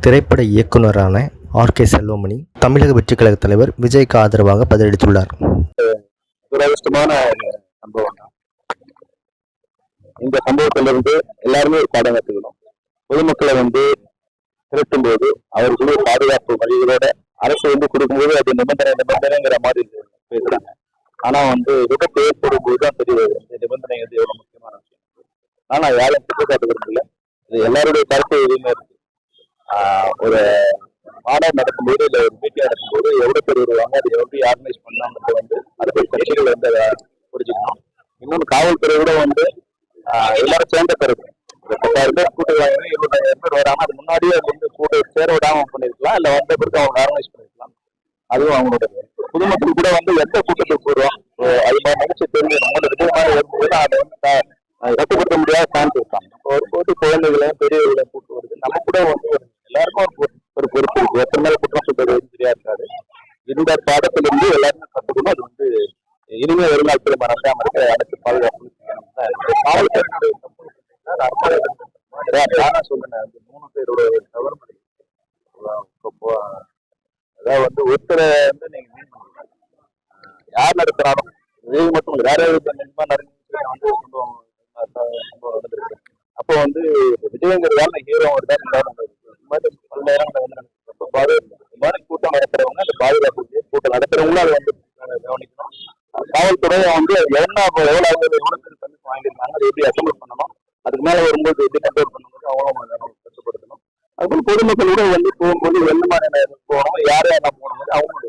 திரைப்பட இயக்குனரான ஆர்.கே. செல்வமணி தமிழக வெற்றிக் கழக தலைவர் விஜய்க்கு ஆதரவாக பதிலளித்துள்ளார். துரதிருஷ்டமான சம்பவம் தான். இந்த சம்பவத்திலிருந்து எல்லாருமே ஒரு பாடம் கற்றுக்கணும். பொதுமக்களை திரட்டும் போது அவர்களுடைய பாதுகாப்பு வழிகளோட அரசு கொடுக்கும்போது அது நிபந்தனைங்கிற மாதிரி பேசுறாங்க. ஆனா விபத்து ஏற்படும் போது தான் தெரியாது இந்த நிபந்தனை எவ்வளவு முக்கியமான விஷயம். ஆனா யாரும் குற்றச்சாட்டு விரும்பல. இது எல்லாருடைய கருத்து எதுவுமே இருக்கு. ஒரு மாநாடு நடக்கும்போது இல்ல ஒரு மீட்டிங் நடக்கும்போது எவ்வளவு பேர் வருவாங்க, அது எப்படி ஆர்கனைஸ் பண்ணாங்கிறது அதை போய் கட்சிகள் புரிஞ்சுக்கணும். இன்னொன்று காவல்துறை கூட எல்லாரும் சேர்ந்த கருத்து. ஒரு 10,000 பேர் கூட்டம் வாங்க 20,000 பேர் வராம அது முன்னாடியே கூட்ட சேர விடாம பண்ணிருக்கலாம், இல்ல வந்த பிறகு அவங்க ஆர்கனைஸ் பண்ணிருக்கலாம். அதுவும் அவங்களோட பொதுமக்கள் கூட எந்த கூட்டத்துக்கு போடுறோம் அது மாதிரி நினைச்சு தெரிஞ்சுக்கணும். விஜய் மாதிரி வரும்போது அதை கட்டுப்படுத்த முடியாத சான்ஸ் இருக்காங்க. வரும்போது குழந்தைகளையும் பெரியவர்களையும் கூட்டு வருது. நம்ம கூட எல்லாருக்கும் ஒரு பொறுப்பு இருக்கு. எத்தனை மேல குற்றம் சொல்றது தெரியா இருக்காது. இந்த பாடத்திலிருந்து எல்லாருமே கத்துக்கணும். அது இனிமே வருங்காலத்தில் மறக்காம இருக்க அனைத்து பாதுகாப்பு காவல்துறையினுடைய சொல்லுங்க. 3 பேரோட கவர்மெண்ட் அதாவது ஒருத்தரை நீங்க மீன் பண்ணலாம். யார் நடத்துறாலும் இது மட்டும் இல்லை, வேற அப்போ விஜயங்கிறதால ஹீரோ பல நேரங்கள் கூட்டம் நடத்துறவங்க அந்த பாதுகாப்பு கூட்டம் நடத்துறவங்களும் அதை கவனிக்கணும். காவல்துறை எவ்வளவு பேர் வாங்கியிருக்காங்க, அதை எப்படி அசம்பிள் பண்ணணும், அதுக்கு மேல வரும்போது எப்படி கண்ட்ரோல் பண்ணும்போது அவங்களும் கட்டுப்படுத்தணும். அதுபோல் பொதுமக்கள் கூட போகும்போது எந்த மாதிரி போகணும், யார் யாரெல்லாம் போகணும் அவங்க